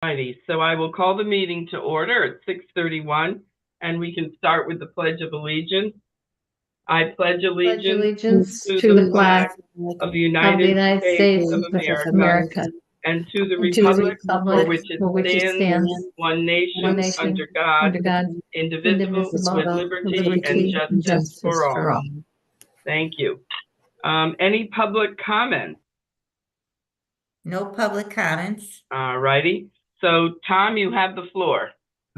Righty, so I will call the meeting to order at 6:31, and we can start with the Pledge of Allegiance. I pledge allegiance to the flag of the United States of America and to the republic for which it stands, one nation, under God, indivisible, with liberty and justice for all. Thank you. Any public comments? No public comments. All righty. So, Tom, you have the floor.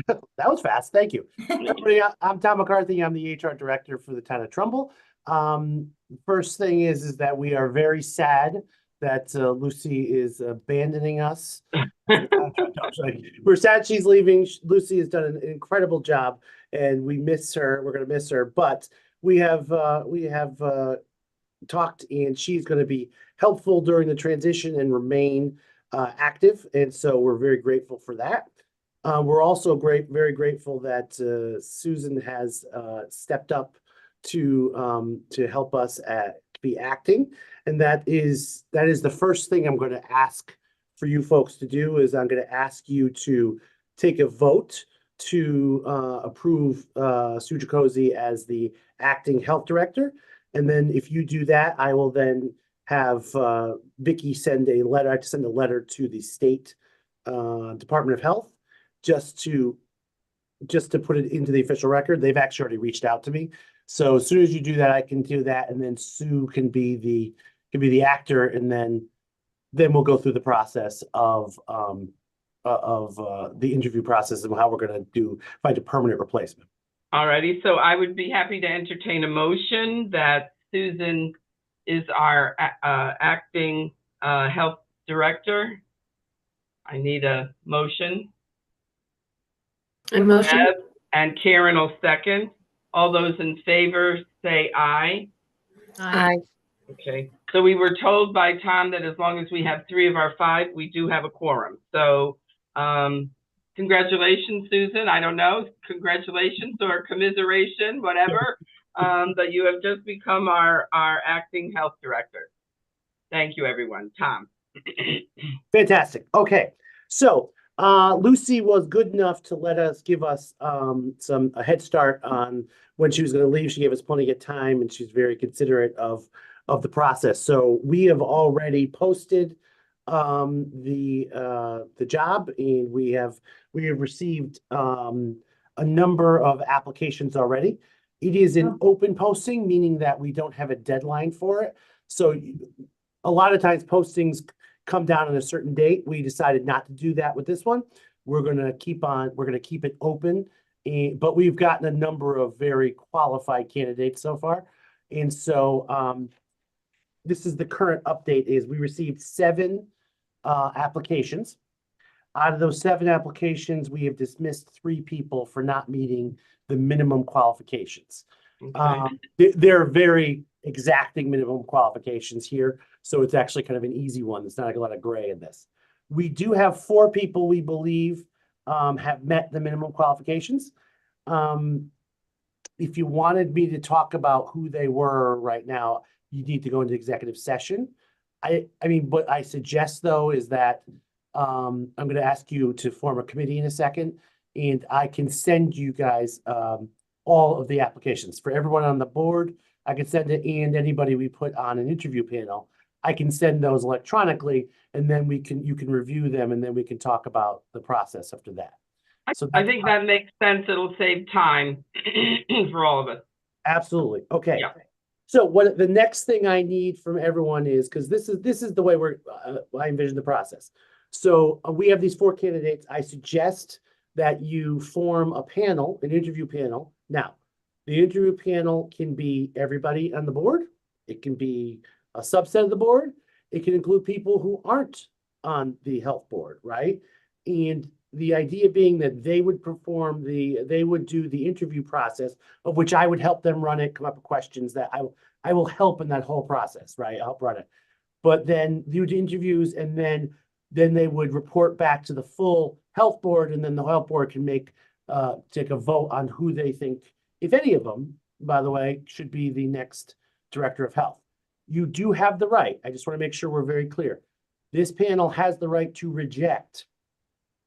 That was fast. Thank you. Everybody, I'm Tom McCarthy. I'm the HR director for the town of Trumbull. First thing is that we are very sad that Lucy is abandoning us. We're sad she's leaving. Lucy has done an incredible job, and we miss her. We're going to miss her, but we have talked, and she's going to be helpful during the transition and remain active, and so we're very grateful for that. We're also very grateful that Susan has stepped up to help us be acting, and that is the first thing I'm going to ask for you folks to do. Is I'm going to ask you to take a vote to approve Sue Jacozzi as the acting health director, and then if you do that, I will then have Vicki send a letter. I have to send a letter to the state Department of Health just to put it into the official record. They've actually already reached out to me. So as soon as you do that, I can do that, and then Sue can be the actor, and then we'll go through the process of the interview process and how we're going to find a permanent replacement. All righty. So I would be happy to entertain a motion that Susan is our acting health director. I need a motion. And Karen will second. All those in favor say aye. Aye. Okay. So we were told by Tom that as long as we have 3 of our 5, we do have a quorum. So congratulations, Susan. I don't know, congratulations or commiseration, whatever, but you have just become our acting health director. Thank you, everyone. Tom. Fantastic. Okay. So Lucy was good enough to give us a head start on when she was going to leave. She gave us plenty of time, and she's very considerate of the process. So we have already posted the job, and we have received a number of applications already. It is an open posting, meaning that we don't have a deadline for it. So a lot of times postings come down on a certain date. We decided not to do that with this one. We're going to keep it open, but we've gotten a number of very qualified candidates so far. And so this is the current update. Is we received 7 applications. Out of those 7 applications, we have dismissed 3 people for not meeting the minimum qualifications. Okay. They're very exacting minimum qualifications here, so it's actually kind of an easy one. There's not like a lot of gray in this. We do have 4 people we believe have met the minimum qualifications. If you wanted me to talk about who they were right now, you need to go into executive session. I mean, what I suggest though is that I'm going to ask you to form a committee in a second, and I can send you guys all of the applications for everyone on the board. I can send it, and anybody we put on an interview panel, I can send those electronically, and then you can review them, and then we can talk about the process after that. So I think that makes sense. It'll save time for all of us. Absolutely. Okay. Yeah. So what the next thing I need from everyone is, because this is the way I envision the process. So we have these 4 candidates. I suggest that you form a panel, an interview panel. Now, the interview panel can be everybody on the board. It can be a subset of the board. It can include people who aren't on the health board, right? And the idea being that they would do the interview process, of which I would help them run it, come up with questions that I will help in that whole process, right? I'll help run it. But then do the interviews, and then they would report back to the full health board, and then the health board can take a vote on who they think, if any of them, by the way, should be the next director of health. You do have the right. I just want to make sure we're very clear. This panel has the right to reject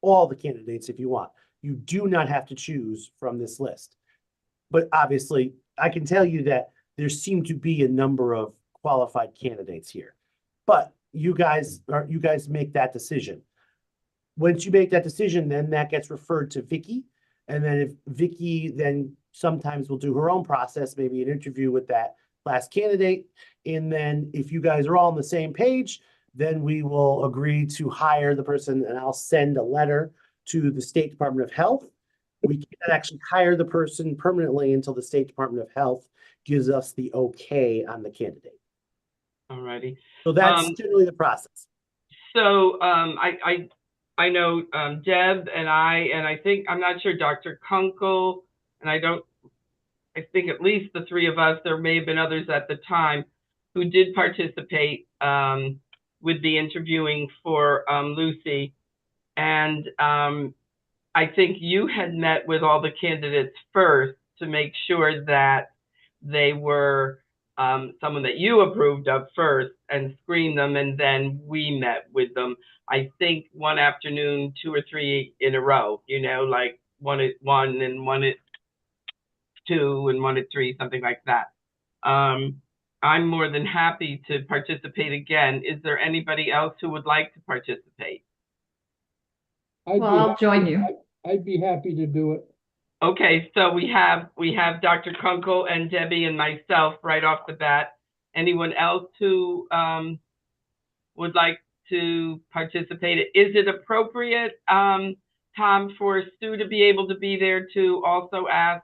all the candidates if you want. You do not have to choose from this list. But obviously, I can tell you that there seem to be a number of qualified candidates here. But you guys make that decision. Once you make that decision, then that gets referred to Vicky. And then if Vicky then sometimes will do her own process, maybe an interview with that last candidate. And then if you guys are all on the same page, then we will agree to hire the person, and I'll send a letter to the State Department of Health. We can't actually hire the person permanently until the State Department of Health gives us the okay on the candidate. All righty. So that's generally the process. So I know Deb and I think, I'm not sure, Dr. Kunkel, and I think at least the three of us, there may have been others at the time, who did participate with the interviewing for Lucy. And I think you had met with all the candidates first to make sure that they were someone that you approved of first and screened them, and then we met with them. I think one afternoon, 2 or 3 in a row, you know, like one at 1 and one at 2 and one at 3, something like that. I'm more than happy to participate again. Is there anybody else who would like to participate? I'll join you. I'd be happy to do it. Okay, so we have Dr. Kunkel and Debbie and myself right off the bat. Anyone else who would like to participate? Is it appropriate, Tom, for Stu to be able to be there to also ask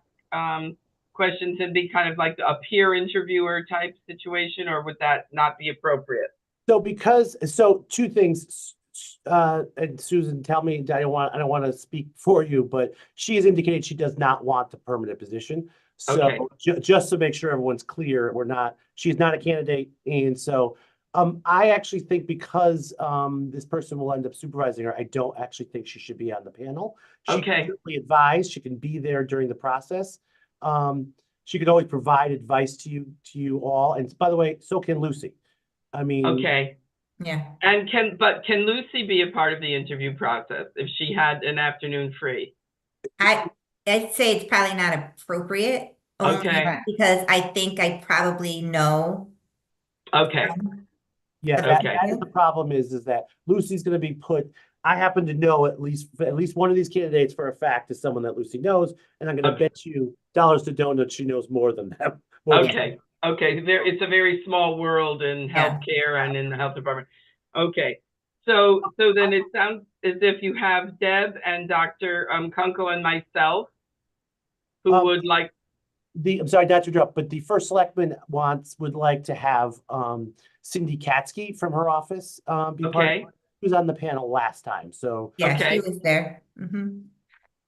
questions and be kind of like a peer interviewer type situation, or would that not be appropriate? So two things. And Susan, tell me, I don't want to speak for you, but she has indicated she does not want the permanent position. So Okay. Just to make sure everyone's clear, she's not a candidate. And so I actually think because this person will end up supervising her, I don't actually think she should be on the panel. She Okay. can certainly advise, she can be there during the process. She could always provide advice to you all. And by the way, so can Lucy. I mean, okay. Yeah. And can Lucy be a part of the interview process if she had an afternoon free? I'd say it's probably not appropriate. Okay. Because I think I probably know. Okay. Yeah, Okay. that is the problem is that Lucy's going to be I happen to know at least one of these candidates for a fact is someone that Lucy knows, and I'm going to bet you dollars to donuts she knows more than them. Okay. Okay. It's a very small world in healthcare and in the health department. Okay. So then it sounds as if you have Deb and Dr. Kunkel and myself who would like. I'm sorry not to interrupt, but the first selectman would like to have Cindy Katsky from her office be part of it. She was on the panel last time. So yeah, she was there.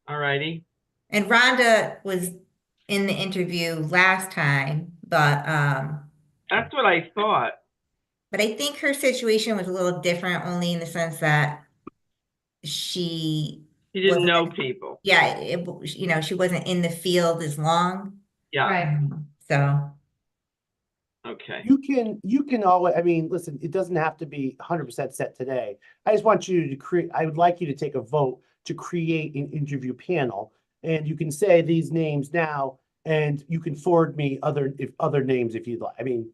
All righty. And Rhonda was in the interview last time, but that's what I thought. But I think her situation was a little different, only in the sense that she didn't know people. Yeah, she wasn't in the field as long. Yeah. Right. So. Okay. You can always, I mean, listen, it doesn't have to be 100% set today. I just want you to I would like you to take a vote to create an interview panel, and you can say these names now, and you can forward me other names if you'd like. I mean,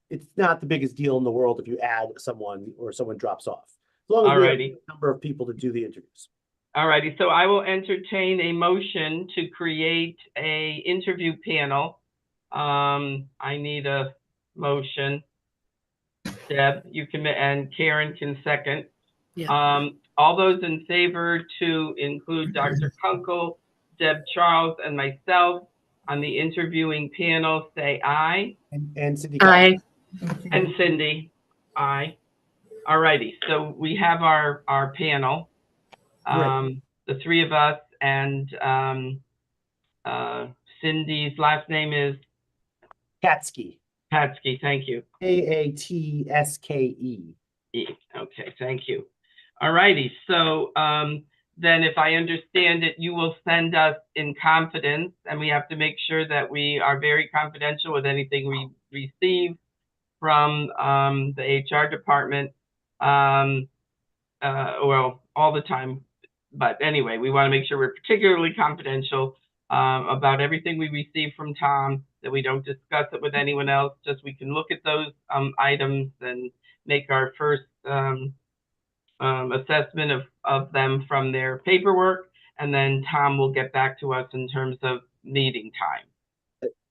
it's not the biggest deal in the world if you add someone or someone drops off. As long as we have a number of people to do the interviews. All righty. So I will entertain a motion to create a interview panel. I need a motion. Deb, you can, and Karen can second. Yeah. All those in favor to include Dr. Kunkel, Deb Charles, and myself on the interviewing panel, say aye. And Cindy. Aye. And Cindy, aye. All righty. So we have our panel. The three of us, and Cindy's last name is Katsky. Katsky, thank you. Kaatske. Okay, thank you. All righty. So then if I understand it, you will send us in confidence, and we have to make sure that we are very confidential with anything we receive from the HR department, well, all the time. but anyway, we want to make sure we're particularly confidential about everything we receive from Tom, that we don't discuss it with anyone else, just we can look at those items and make our first assessment of them from their paperwork, and then Tom will get back to us in terms of meeting time.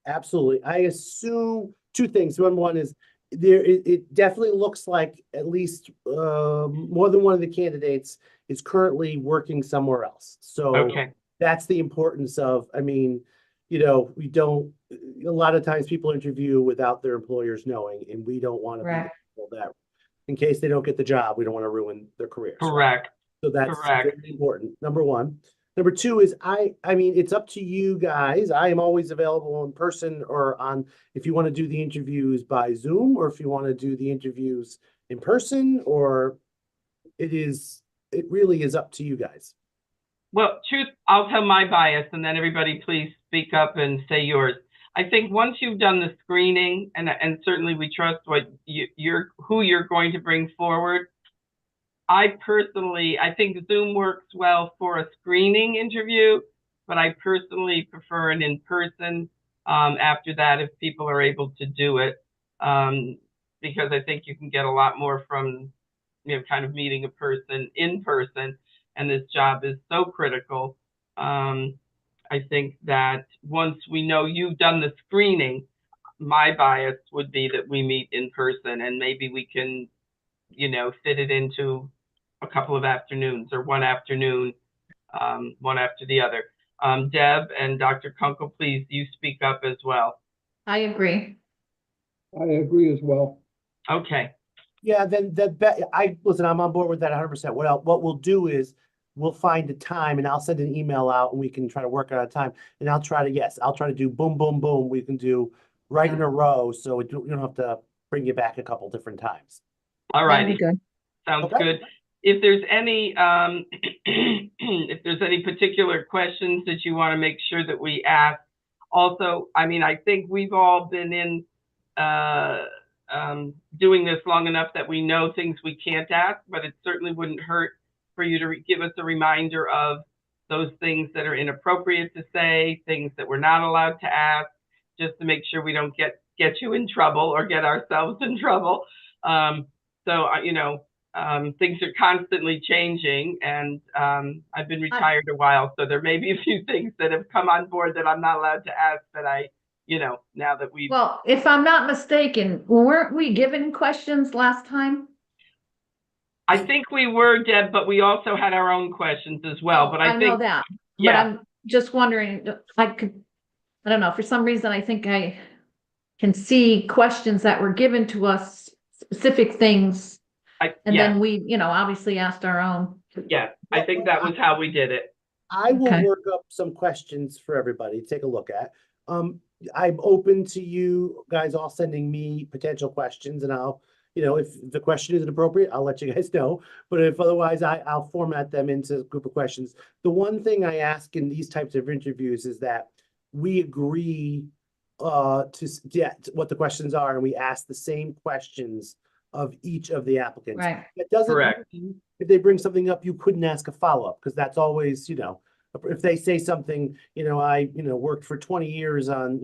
Absolutely. I assume two things. One is it definitely looks like at least more than one of the candidates is currently working somewhere else. So Okay, that's the importance of, I mean, we don't, a lot of times people interview without their employers knowing, and we don't want to be Right. that in case they don't get the job, we don't want to ruin their careers. Right? correct. So that's Correct. very important. Number one. Number two is I mean, it's up to you guys. I am always available in person or if you want to do the interviews by Zoom, or if you want to do the interviews in person, or it really is up to you guys. Well, truth, I'll tell my bias, and then everybody please speak up and say yours. I think once you've done the screening, and certainly we trust what who you're going to bring forward. I think Zoom works well for a screening interview, but I personally prefer an in-person after that if people are able to do it, because I think you can get a lot more from, kind of meeting a person in person, and this job is so critical. I think that once we know you've done the screening, my bias would be that we meet in person, and maybe we can, fit it into a couple of afternoons, or one afternoon, one after the other. Deb and Dr. Kunkel, please, you speak up as well. I agree. I agree as well. Okay. Yeah, then listen, I'm on board with that 100%. What we'll do is we'll find a time, and I'll send an email out, and we can try to work out a time, and I'll try to do boom, boom, boom. We can do right in a row, so we don't have to bring you back a couple different times. All That'd be right. good. Sounds Okay. good. If there's any if there's any particular questions that you want to make sure that we ask, also, I mean, I think we've all been in doing this long enough that we know things we can't ask, but it certainly wouldn't hurt for you to give us a reminder of those things that are inappropriate to say, things that we're not allowed to ask, just to make sure we don't get you in trouble or get ourselves in trouble. Things are constantly changing, and I've been retired a while, so there may be a few things that have come on board that I'm not allowed to ask that now that we've... Well, if I'm not mistaken, weren't we given questions last time? I think we were, Deb, but we also had our own questions as well. But I think, know that, yeah. But I'm just wondering, I don't know, for some reason, I think I can see questions that were given to us, specific things. Then we, obviously asked our own. Yeah, I think that was how we did it. I will work up some questions for everybody to take a look at. I'm open to you guys all sending me potential questions, and I'll, if the question isn't appropriate, I'll let you guys know. But if otherwise, I'll format them into a group of questions. The one thing I ask in these types of interviews is that we agree to what the questions are, and we ask the same questions of each of the applicants. Right. That doesn't Correct. mean if they bring something up, you couldn't ask a follow-up, because that's always, if they say something, I worked for 20 years on,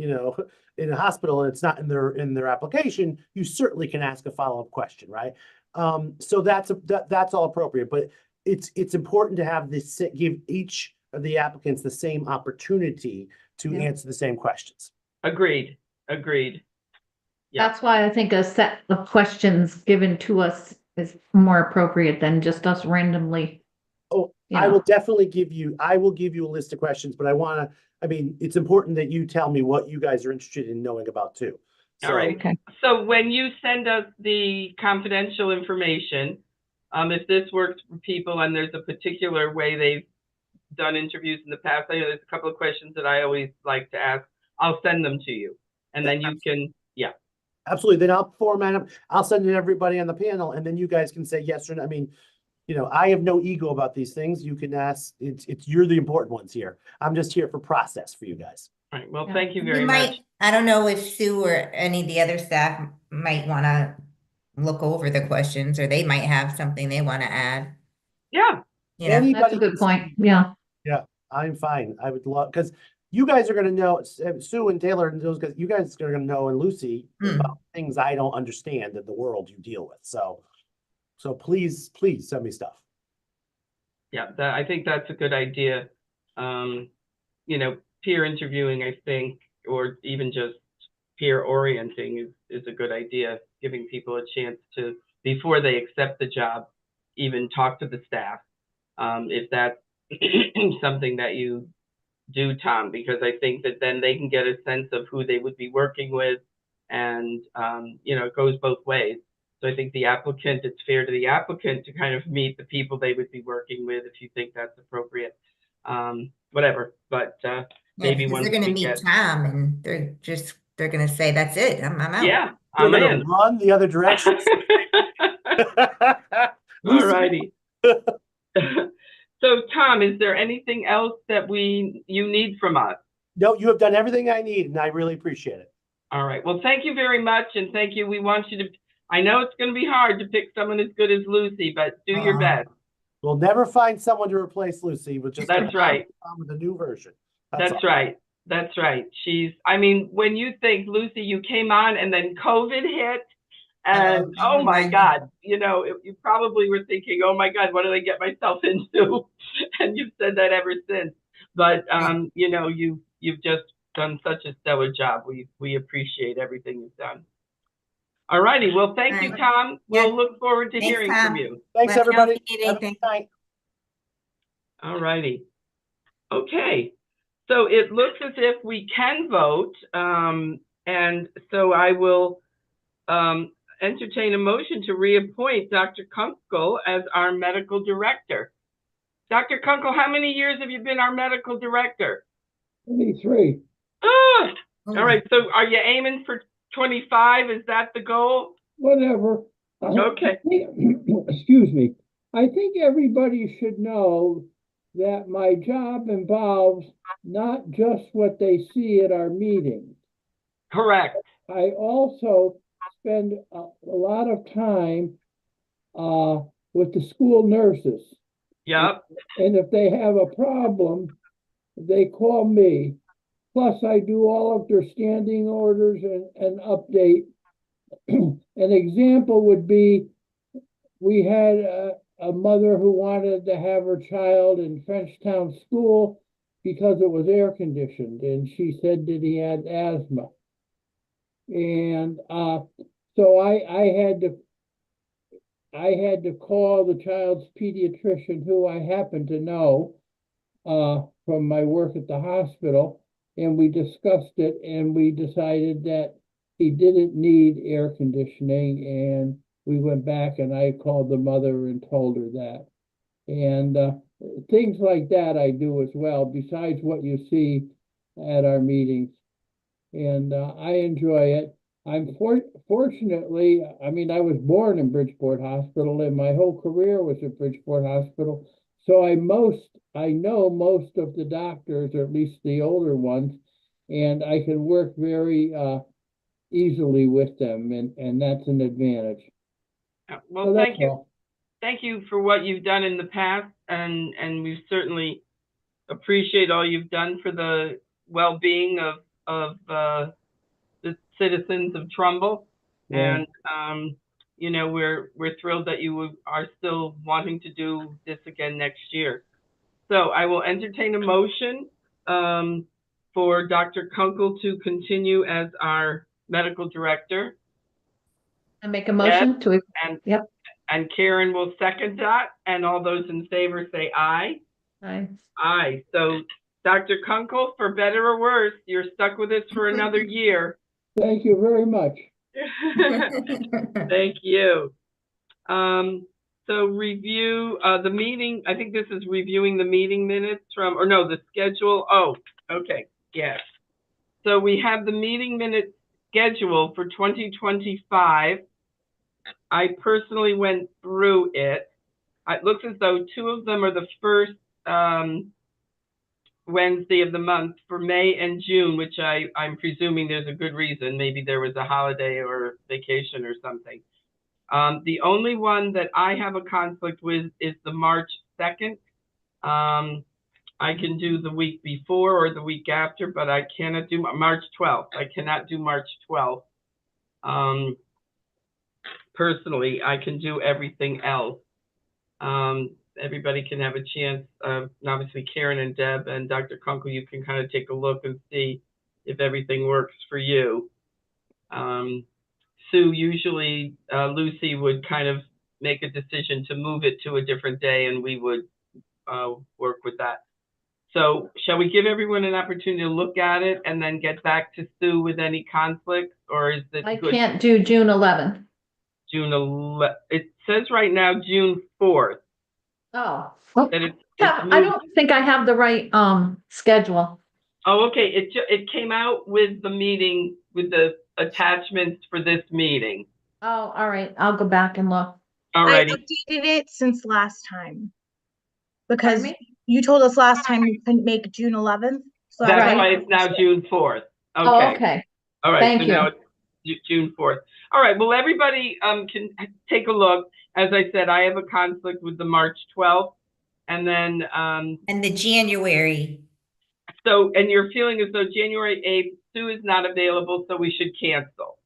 in a hospital, and it's not in their application, you certainly can ask a follow-up question, right? So that's all appropriate, but it's important to have give each of the applicants the same opportunity to answer the same questions. Agreed. Yeah. That's why I think a set of questions given to us is more appropriate than just us randomly. Oh, I will definitely give you a list of questions, but it's important that you tell me what you guys are interested in knowing about too. All right. Okay. So when you send us the confidential information, if this works for people and there's a particular way they've done interviews in the past, I know there's a couple of questions that I always like to ask, I'll send them to you. And then you can, Absolutely. Then I'll format them. I'll send it to everybody on the panel, and then you guys can say yes or no. I mean, I have no ego about these things. You can ask. You're the important ones here. I'm just here for process for you guys. All right. Well, thank you very might, much. I don't know if Sue or any of the other staff might want to look over the questions, or they might have something they want to add. Yeah. you know. That's Anybody a good can- point. Yeah. Yeah, I'm fine. I would love, because you guys are gonna know, Sue and Taylor and those guys, you guys are gonna know, and Lucy, Hmm. about things I don't understand in the world you deal with. So please send me stuff. Yeah, I think that's a good idea. You know, peer interviewing, I think, or even just peer orienting is a good idea, giving people a chance to, before they accept the job, even talk to the staff. If that's something that you do, Tom, because I think that then they can get a sense of who they would be working with, and you know, it goes both ways. So I think the applicant, it's fair to the applicant to kind of meet the people they would be working with, if you think that's appropriate. Whatever, but Yeah, maybe because once they're gonna we meet get, Tom and they're gonna say, that's it, I'm out. yeah, They're I'm gonna in. run the other direction. All Lucy, righty. So Tom, is there anything else that you need from us? no, you have done everything I need, and I really appreciate it. All right. Well, thank you very much, and thank you. We want you to. I know it's going to be hard to pick someone as good as Lucy, but do your best. We'll never find someone to replace Lucy. We'll just That's right. come with a new version. That's all. right. That's right. I mean, when you think, Lucy, you came on and then COVID hit, and oh my God, you know, you probably were thinking, oh my God, what did I get myself into? And you've said that ever since. But you know, you've just done such a stellar job. We appreciate everything you've done. All righty. Well, thank you, Tom. We'll look forward to Thanks, hearing Tom. from you. Thanks, Let me know if everybody. you need Have a good anything. night. All righty. Okay. So it looks as if we can vote. And so I will entertain a motion to reappoint Dr. Kunkel as our medical director. Dr. Kunkel, how many years have you been our medical director? 23. Ah, all right. So are you aiming for 25? Is that the goal? Whatever. Okay. Excuse me. I think everybody should know that my job involves not just what they see at our meetings. Correct. I also spend a lot of time with the school nurses. Yep. And if they have a problem, they call me. Plus, I do all of their standing orders and update. An example would be, we had a mother who wanted to have her child in Frenchtown School because it was air conditioned, and she said that he had asthma. And so I had to call the child's pediatrician, who I happen to know from my work at the hospital, and we discussed it, and we decided that he didn't need air conditioning, and we went back and I called the mother and told her that. And things like that I do as well, besides what you see at our meetings. And I enjoy it. I'm fortunately, I mean, I was born in Bridgeport Hospital and my whole career was at Bridgeport Hospital. So I know most of the doctors, or at least the older ones, and I can work very easily with them, and that's an advantage. Well, So thank you. all. Thank you for what you've done in the past, and we certainly appreciate all you've done for the well-being of the citizens of Trumbull. Yeah. And you know, we're thrilled that you are still wanting to do this again next year. So I will entertain a motion for Dr. Kunkel to continue as our medical director. I make a motion to, and yep. And Karen will second that, and all those in favor say aye. Aye. Aye. So Dr. Kunkel, for better or worse, you're stuck with us for another year. Thank you very much. Thank you. So review the meeting. I think this is reviewing the meeting minutes from, or no, the schedule. Oh, okay. Yes. So we have the meeting minutes schedule for 2025. I personally went through it. It looks as though two of them are the first Wednesday of the month for May and June, which I'm presuming there's a good reason. Maybe there was a holiday or vacation or something. The only one that I have a conflict with is the March 2nd I can do the week before or the week after, but I cannot do March 12th. I cannot do March 12th. Personally, I can do everything else. Everybody can have a chance. Obviously, Karen and Deb and Dr. Kunkel, you can kind of take a look and see if everything works for you. Sue, usually Lucy would kind of make a decision to move it to a different day, and we would work with that. So shall we give everyone an opportunity to look at it and then get back to Sue with any conflicts, or is it I good? can't do June 11th. June 11th. It says right now June 4th. Oh, That it's I don't think I have the right schedule. Oh, okay. It came out with the meeting with the attachments for this meeting. Oh, all right. I'll go back and look. All I righty. updated it since last time Pardon because me? you told us last time you couldn't make June 11th. So That's Right. why it's now June 4th. Okay. Oh, okay. All right. Thank So you. now it's June 4th. All right. Well, everybody can take a look. As I said, I have a conflict with the March 12th. And then And the January. so, and you're feeling as though January 8th, Sue is not available, so we should cancel.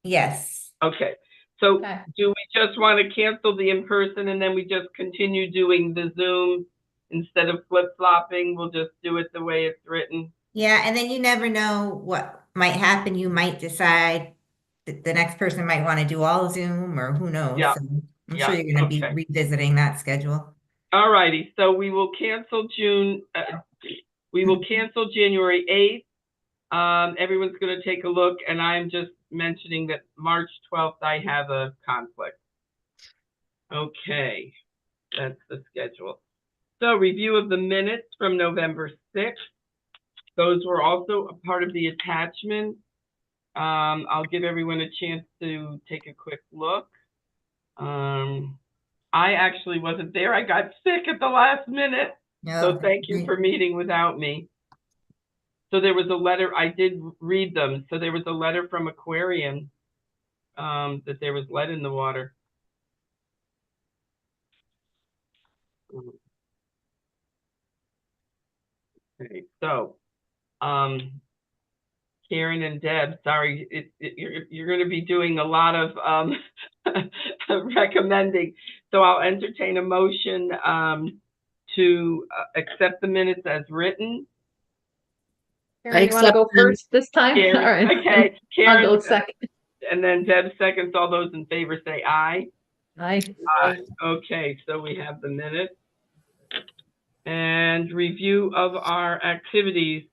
Yes. Okay. So Okay. do we just want to cancel the in-person and then we just continue doing the Zoom instead of flip-flopping? We'll just do it the way it's written. Yeah, and then you never know what might happen. You might decide that the next person might want to do all Zoom, or who knows. Yeah. So I'm Yeah. sure you're going to Okay. be revisiting that schedule. All righty. So we will cancel we will cancel January 8th. Everyone's going to take a look, and I'm just mentioning that March 12th, I have a conflict. Okay, that's the schedule. So review of the minutes from November 6th. Those were also a part of the attachment. I'll give everyone a chance to take a quick look. I actually wasn't there. I got sick at the last minute. No, So thank you for meeting without me. So there was a letter, I did read them. So there was a letter from Aquarian that there was lead in the water. Okay, so Karen and Deb, sorry, you're going to be doing a lot of recommending. So I'll entertain a motion to accept the minutes as written. Karen, you want to go first this time? Karen, All right. okay, Karen, I'll go second. And then Deb seconds. All those in favor say aye. Aye. Aye. Okay, so we have the minutes. And review of our activities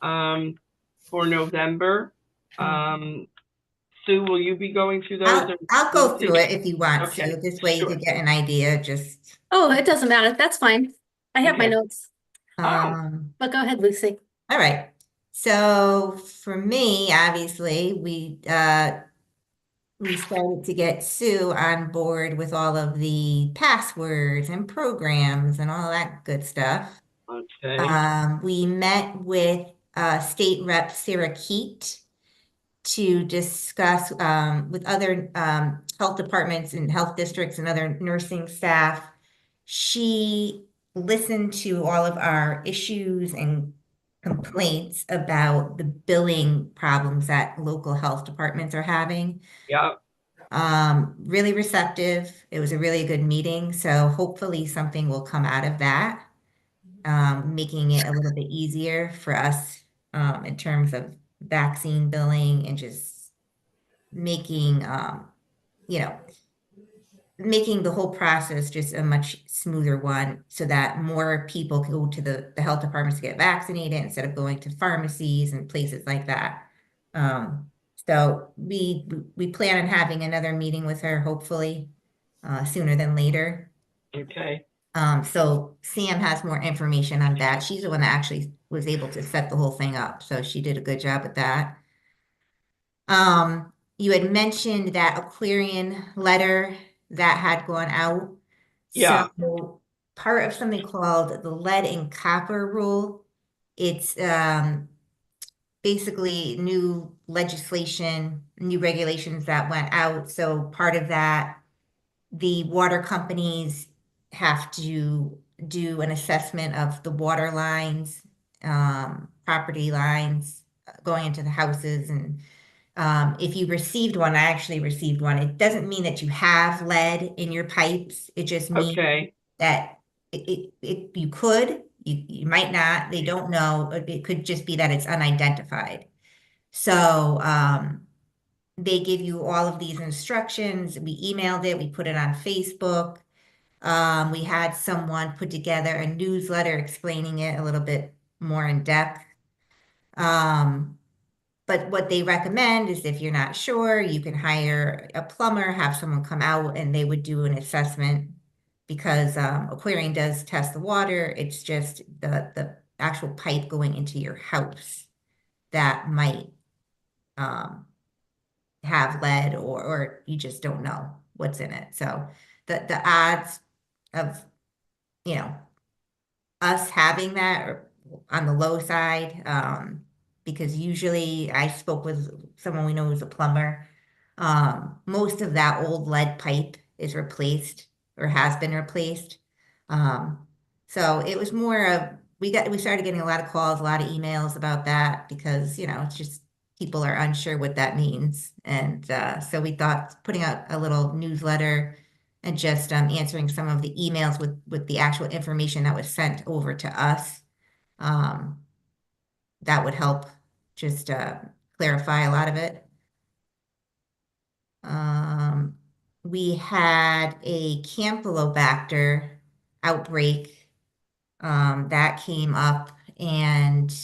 for November. Sue, will you be going through those? I'll go through it if you want Okay, to. This way you sure. could get an idea. Just Oh, it doesn't matter. That's fine. I have my Okay. notes, but go ahead, Lucy. all right. So for me, obviously, we started to get Sue on board with all of the passwords and programs and all that good stuff. Okay. We met with State Rep Sarah Keat to discuss with other health departments and health districts and other nursing staff. She listened to all of our issues and complaints about the billing problems that local health departments are having. Yeah. Really receptive. It was a really good meeting. So hopefully something will come out of that, making it a little bit easier for us in terms of vaccine billing and just making, making the whole process just a much smoother one so that more people can go to the health departments to get vaccinated instead of going to pharmacies and places like that. So we plan on having another meeting with her, hopefully sooner than later. Okay. So Sam has more information on that. She's the one that actually was able to set the whole thing up. So she did a good job with that. You had mentioned that Aquarian letter that had gone out. Yeah. So part of something called the lead and copper rule. It's basically new legislation, new regulations that went out. So part of that, the water companies have to do an assessment of the water lines, property lines going into the houses. And if you received one, I actually received one. It doesn't mean that you have lead in your pipes. It just means Okay, that you could, you might not, they don't know. It could just be that it's unidentified. So they give you all of these instructions. We emailed it, we put it on Facebook. We had someone put together a newsletter explaining it a little bit more in depth. But what they recommend is if you're not sure, you can hire a plumber, have someone come out and they would do an assessment because Aquarian does test the water. It's just the actual pipe going into your house that might have lead or you just don't know what's in it. So the odds of, you know, us having that are on the low side, because usually I spoke with someone we know who's a plumber. Most of that old lead pipe is replaced or has been replaced. So it was more of, we started getting a lot of calls, a lot of emails about that because, you know, it's just people are unsure what that means. And so we thought putting out a little newsletter and just answering some of the emails with the actual information that was sent over to us. That would help just clarify a lot of it. We had a Campylobacter outbreak that came up, and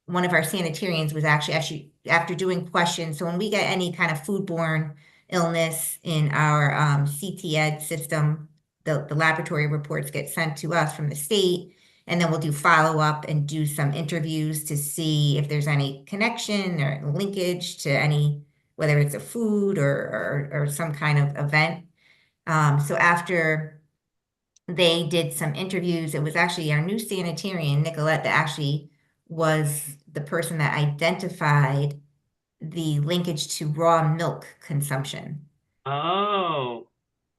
one of our sanitarians was actually after doing questions. So when we get any kind of foodborne illness in our CT Ed system, the laboratory reports get sent to us from the state, and then we'll do follow-up and do some interviews to see if there's any connection or linkage to any, whether it's a food or some kind of event. So after they did some interviews, it was actually our new sanitarian, Nicolette, that actually was the person that identified the linkage to raw milk consumption. oh,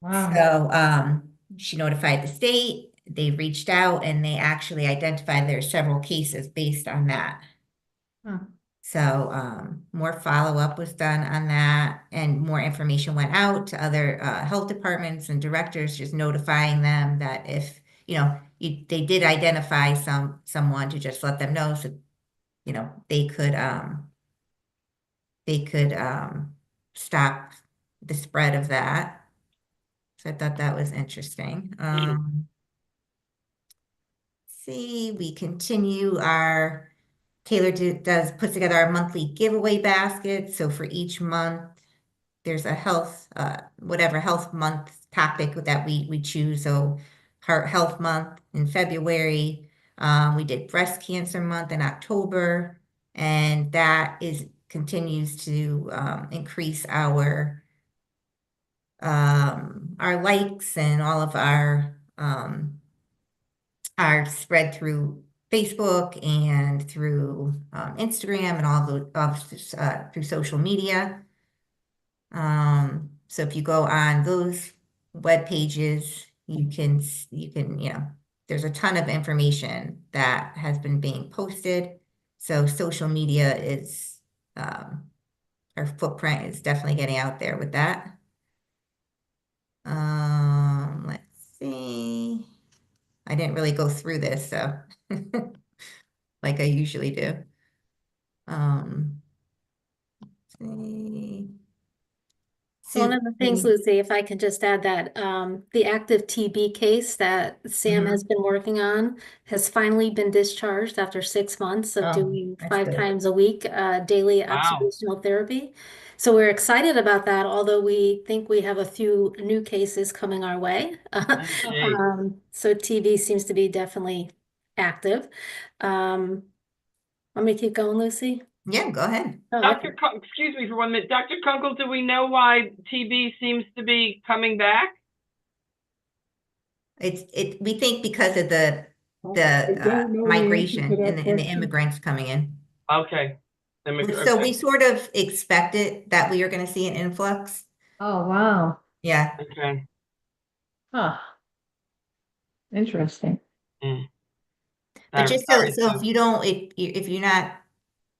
Wow. So she notified the state, they reached out and they actually identified there are several cases based on that. Huh. So more follow-up was done on that and more information went out to other health departments and directors, just notifying them that if, you know, they did identify someone to just let them know so, you know, they could stop the spread of that. So I thought that was interesting. See, we continue our Taylor puts together our monthly giveaway basket. So for each month, there's a health, whatever health month topic that we choose. So Heart Health Month in February. We did Breast Cancer Month in October, and that continues to increase our likes and all of our spread through Facebook and through Instagram and all the through social media. So if you go on those web pages, you can, you know, there's a ton of information that has been being posted. So social media is, our footprint is definitely getting out there with that. Let's see. I didn't really go through this, so like I usually do. See. One of the things, Lucy, if I can just add that the active TB case that Sam has been working on has finally been discharged after 6 months of doing 5 times a week daily observational therapy. So we're excited about that, although we think we have a few new cases coming our way. So TB seems to be definitely active. Want me to keep going, Lucy? Yeah, go ahead. Oh, excuse me for 1 minute. Dr. Kunkel, do we know why TB seems to be coming back? We think because of the migration and the immigrants coming in. Okay. So we sort of expected that we were going to see an influx. Oh, wow. Yeah. Okay. Huh. Interesting. But I'm just sorry, so Sue. if you don't, if you're not,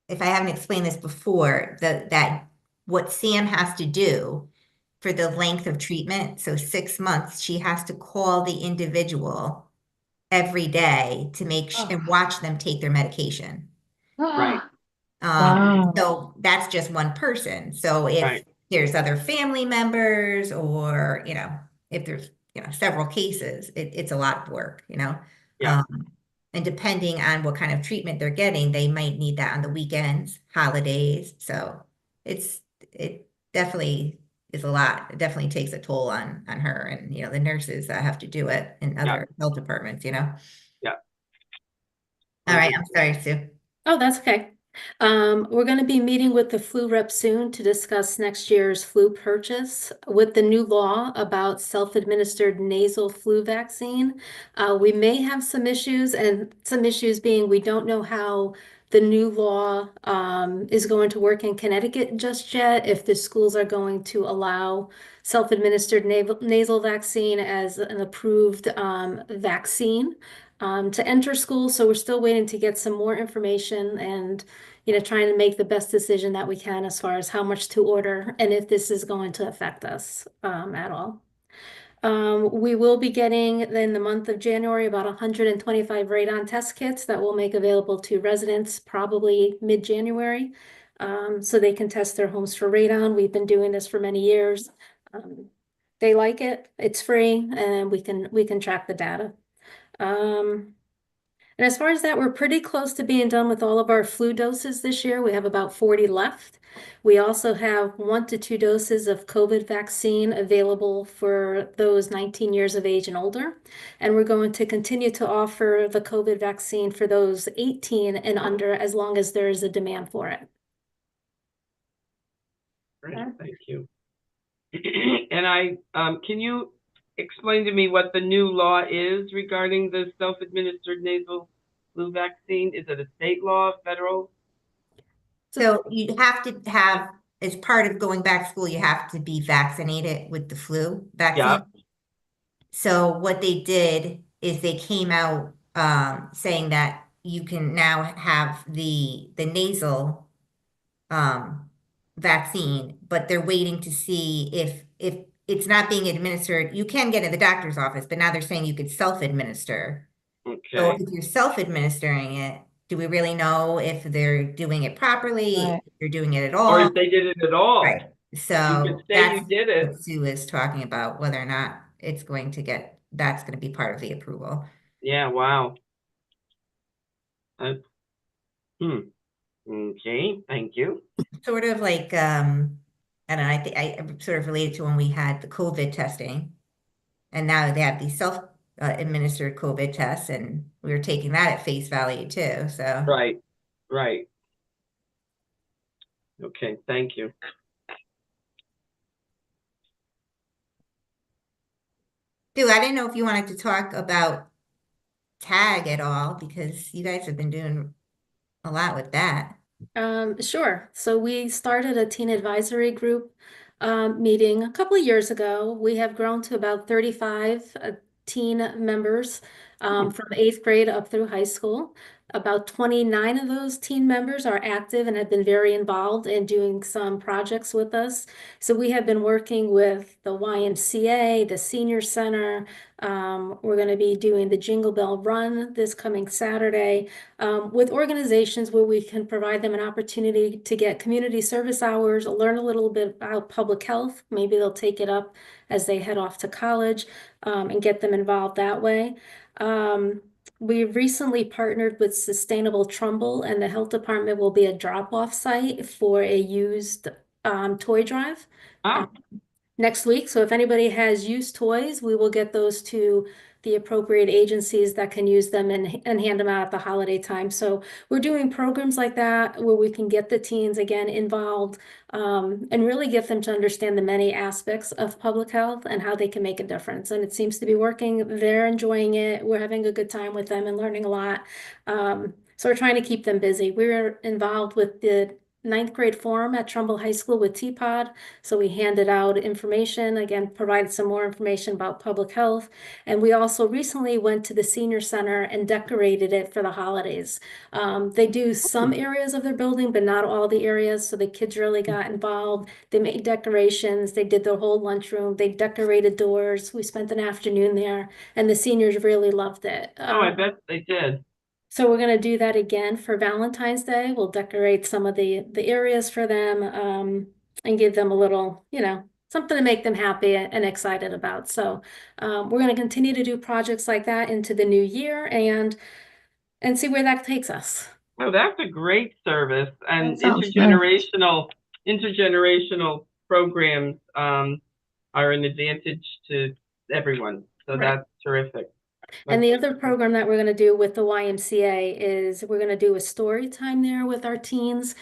if I haven't explained this before, that what Sam has to do for the length of treatment, so 6 months, she has to call the individual every day to make and watch them take their medication. Right. Wow. So that's just one person. So if Right. there's other family members or, if there's, several cases, it's a lot of work, Yeah. And depending on what kind of treatment they're getting, they might need that on the weekends, holidays. So it definitely is a lot. It definitely takes a toll on her and, the nurses that have to do it in other health departments, Yeah. All right, I'm sorry, Sue. Oh, that's okay. We're going to be meeting with the flu rep soon to discuss next year's flu purchase. With the new law about self-administered nasal flu vaccine, we may have some issues, and some issues being we don't know how the new law is going to work in Connecticut just yet, if the schools are going to allow self-administered nasal vaccine as an approved vaccine to enter school. So we're still waiting to get some more information and, trying to make the best decision that we can as far as how much to order and if this is going to affect us at all. We will be getting in the month of January about 125 radon test kits that we'll make available to residents probably mid-January, so they can test their homes for radon. We've been doing this for many years. They like it. It's free, and we can track the data. And as far as that, we're pretty close to being done with all of our flu doses this year. We have about 40 left. We also have 1 to 2 doses of COVID vaccine available for those 19 years of age and older. And we're going to continue to offer the COVID vaccine for those 18 and under as long as there is a demand for it. Great, thank you. And can you explain to me what the new law is regarding the self-administered nasal flu vaccine? Is it a state law, federal? So you have to have, as part of going back to school, you have to be vaccinated with the flu vaccine. Yeah. So what they did is they came out saying that you can now have the nasal vaccine, but they're waiting to see if it's not being administered. You can get in the doctor's office, but now they're saying you could self-administer. So Okay. if you're self-administering it, do we really know if they're doing it properly, Right. if they're doing it at Or all? if they did it at all. Right. So You could say that's you did it. what Sue is talking about, whether or not it's going to get, that's going to be part of the approval. Yeah, wow. Okay, thank you. Sort of like, I don't know, I think I sort of related to when we had the COVID testing. And now they have these self-administered COVID tests, and we were taking that at face value too, so. Right, right. Okay, thank you. Sue, I didn't know if you wanted to talk about TAG at all, because you guys have been doing a lot with that. Sure. So we started a teen advisory group meeting a couple of years ago. We have grown to about 35 teen members from 8th grade up through high school. About 29 of those teen members are active and have been very involved in doing some projects with us. So we have been working with the YMCA, the Senior Center. We're going to be doing the Jingle Bell Run this coming Saturday with organizations where we can provide them an opportunity to get community service hours, learn a little bit about public health. Maybe they'll take it up as they head off to college and get them involved that way. We recently partnered with Sustainable Trumbull, and the health department will be a drop-off site for a used toy drive next week. So if anybody has used toys, we will get those to the appropriate agencies that can use them and hand them out at the holiday time. So we're doing programs like that where we can get the teens again involved and really get them to understand the many aspects of public health and how they can make a difference. And it seems to be working. They're enjoying it. We're having a good time with them and learning a lot. So we're trying to keep them busy. We're involved with the ninth grade forum at Trumbull High School with T-Pod. So we handed out information, again, provided some more information about public health. And we also recently went to the senior center and decorated it for the holidays. They do some areas of their building, but not all the areas. So the kids really got involved. They made decorations. They did their whole lunchroom. They decorated doors. We spent an afternoon there, and the seniors really loved it. Oh, I bet they did. So we're going to do that again for Valentine's Day. We'll decorate some of the areas for them, and give them a little, something to make them happy and excited about. So we're going to continue to do projects like that into the new year and see where that takes us. Oh, that's a great service, and That sounds intergenerational programs are an advantage to everyone. So Right. That's terrific. And the other program that we're going to do with the YMCA is we're going to do a story time there with our teens.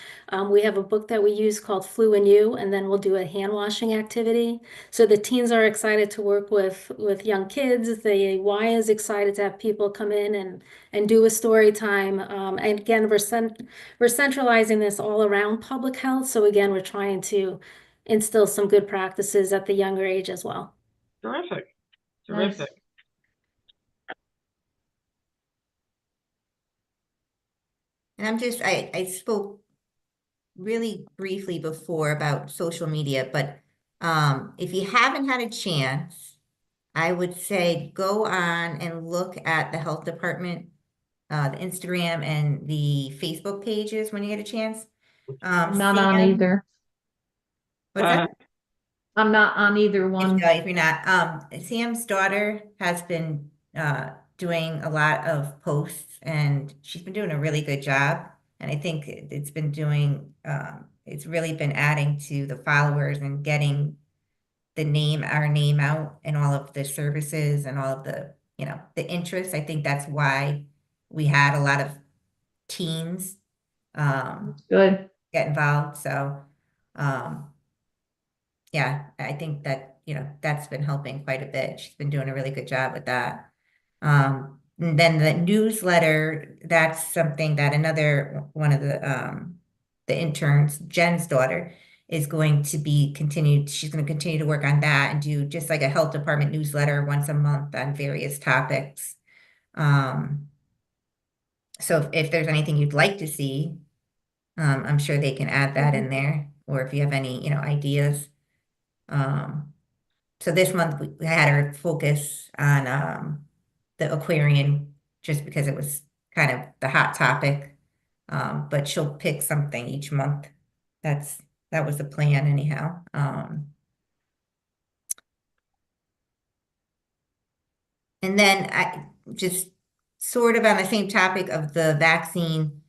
We have a book that we use called Flu and You, and then we'll do a hand washing activity. So the teens are excited to work with young kids. The Y is excited to have people come in and do a story time. And again, we're centralizing this all around public health. So again, we're trying to instill some good practices at the younger age as well. Terrific. Nice. Terrific. And I spoke really briefly before about social media, but if you haven't had a chance, I would say go on and look at the health department, the Instagram and the Facebook pages when you get a chance. Not on Sam- either. What's that? I'm not on either one. If you're not, Sam's daughter has been doing a lot of posts, and she's been doing a really good job. And I think it's been doing, it's really been adding to the followers and getting our name out and all of the services and all of the, the interest. I think that's why we had a lot of teens Good. get involved. So, yeah, I think that, that's been helping quite a bit. She's been doing a really good job with that. And then the newsletter, that's something that another one of the interns, Jen's daughter, is going to be continued. She's going to continue to work on that and do just like a health department newsletter once a month on various topics. So if there's anything you'd like to see, I'm sure they can add that in there, or if you have any, ideas. So this month we had our focus on the aquarium just because it was kind of the hot topic. But she'll pick something each month. That was the plan anyhow. And then I just sort of on the same topic of the vaccine,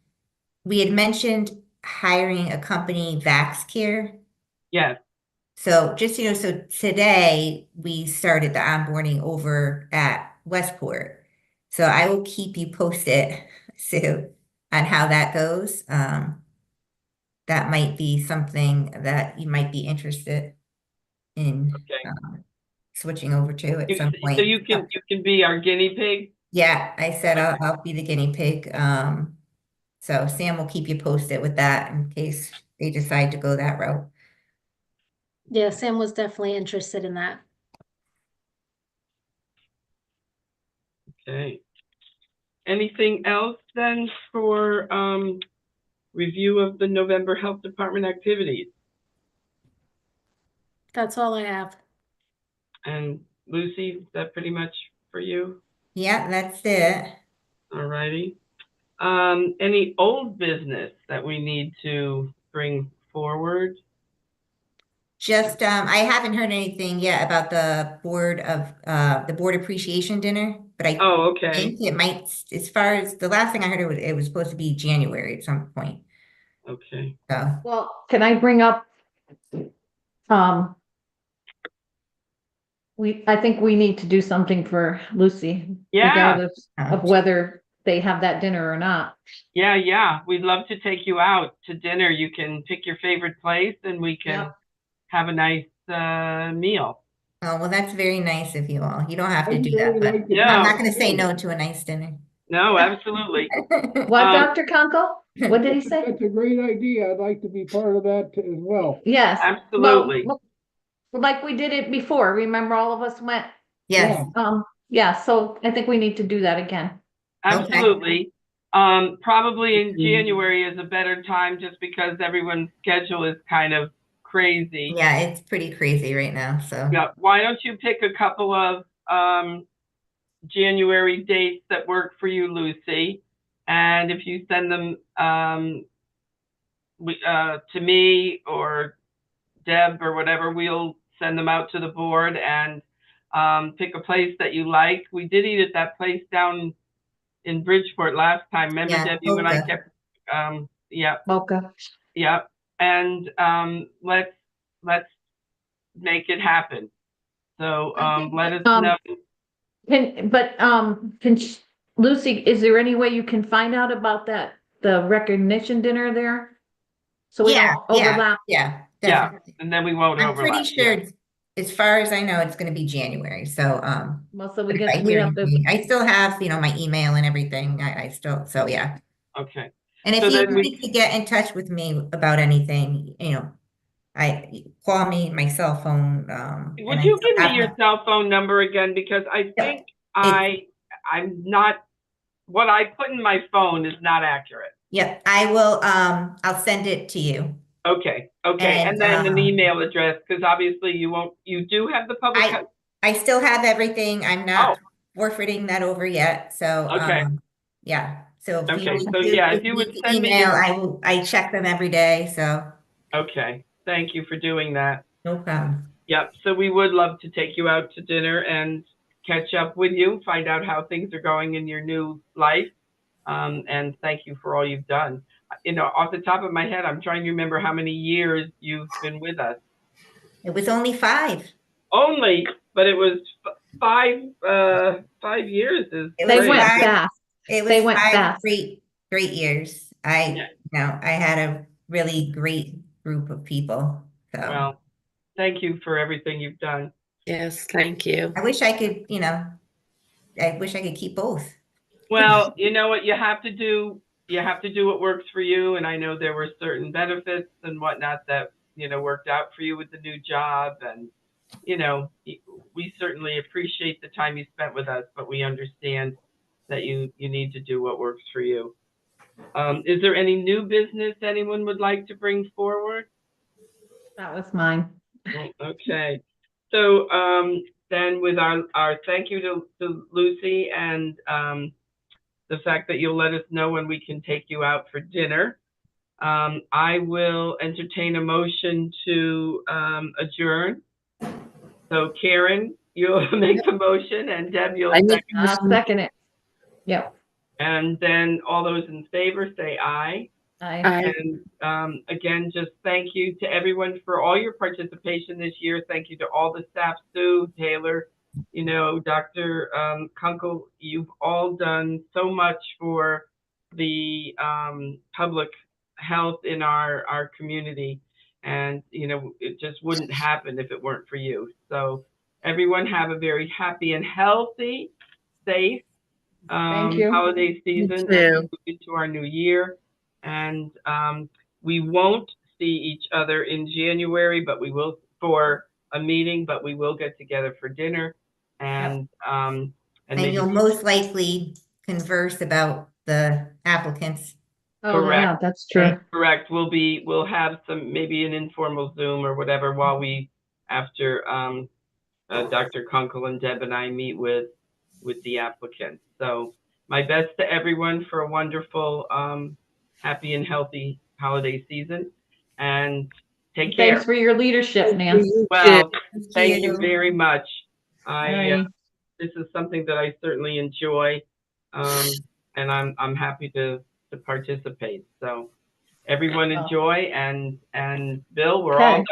we had mentioned hiring a company, VaxCare. Yes. So just, so today we started the onboarding over at Westport. So I will keep you posted, Sue, on how that goes. That might be something that you might be interested in switching over to at some point. So you can be our guinea pig? Yeah, I said I'll be the guinea pig. So Sam will keep you posted with that in case they decide to go that route. Yeah, Sam was definitely interested in that. Okay. Anything else then for review of the November Health Department activities? That's all I have. And Lucy, is that pretty much for you? Yeah, that's it. All righty. Any old business that we need to bring forward? Just, I haven't heard anything yet about the board appreciation dinner, but I think it might, as far as the last thing I heard, it was supposed to be January at some point. Okay. So, Well, can I bring up, I think we need to do something for Lucy. Yeah. Regardless of whether they have that dinner or not. Yeah. We'd love to take you out to dinner. You can pick your favorite place and we can have a nice meal. oh, well, that's very nice of you all. You don't have to do that, but Yeah. I'm not going to say no to a nice dinner. No, absolutely. What, Um, Dr. Kunkel? What did he say? That's a great idea. I'd like to be part of that as well. Yes. Absolutely. Well, like we did it before. Remember, all of us went. Yes, Yeah, so I think we need to do that again. Absolutely. Probably in January is a better time just because everyone's schedule is kind of crazy. yeah, it's pretty crazy right now, so. Yeah, why don't you pick a couple of January dates that work for you, Lucy? And if you send them to me or Deb or whatever, we'll send them out to the board and pick a place that you like. We did eat at that place down in Bridgeport last time. Remember, Yeah, Deb, you and I Boca. kept, yeah, Mocha. yeah. And let's make it happen. So I think let that, us know. Lucy, is there any way you can find out about the recognition dinner there? So we Yeah, don't overlap. yeah, Yeah, definitely. and then we won't I'm overlap. pretty sure, as far as I know, it's gonna be January, so, Well, so but if I we hear have to. anything, I still have, my email and everything, I still, so yeah. Okay. And if So you then need to get in touch with me about anything, call me, my cell phone, and would I you still give me have your cell phone number again? Because I Yeah, think I'm not, what I put in my phone is not accurate. Yep, I will, I'll send it to you. Okay. And then an email address, because obviously you do have the public. I still have everything. I'm not forfeiting that over yet. So, Okay. yeah. So if Okay. you So yeah, if you would need to send me email, I check them every day. So okay. Thank you for doing that. no problem. Yep. So we would love to take you out to dinner and catch up with you, find out how things are going in your new life. And thank you for all you've done. Off the top of my head, I'm trying to remember how many years you've been with us. It was only 5. Only, but it was 5 years. They went fast. It was They went 5 fast. great years. I had a really great group of people. So well, thank you for everything you've done. Yes, thank you. I wish I could, I wish I could keep both. Well, you know what you have to do? You have to do what works for you. And I know there were certain benefits and whatnot that, worked out for you with the new job. And, we certainly appreciate the time you spent with us, but we understand that you need to do what works for you. Is there any new business anyone would like to bring forward? That was mine. Okay. So then with our thank you to Lucy and the fact that you'll let us know when we can take you out for dinner, I will entertain a motion to adjourn. So Karen, you'll make the motion and Deb, you'll second. I'll second it. Yep. And then all those in favor say aye. Aye. And again, just thank you to everyone for all your participation this year. Thank you to all the staff, Sue, Taylor, Dr. Kunkel. You've all done so much for the public health in our community. And, it just wouldn't happen if it weren't for you. So everyone have a very happy and healthy, safe Thank you. holiday season as we move into our new year. And we won't see each other in January, but we will for a meeting, but we will get together for dinner. And and you'll most likely converse about the applicants. Oh, correct. yeah, that's true. Correct. We'll have maybe an informal Zoom or whatever after Dr. Kunkel and Deb and I meet with the applicants. So my best to everyone for a wonderful, happy and healthy holiday season, and take care. Thanks for your leadership, Nancy. Well, thank you very much. Right. This is something that I certainly enjoy, and I'm happy to participate. So everyone enjoy, and Bill, we're all done.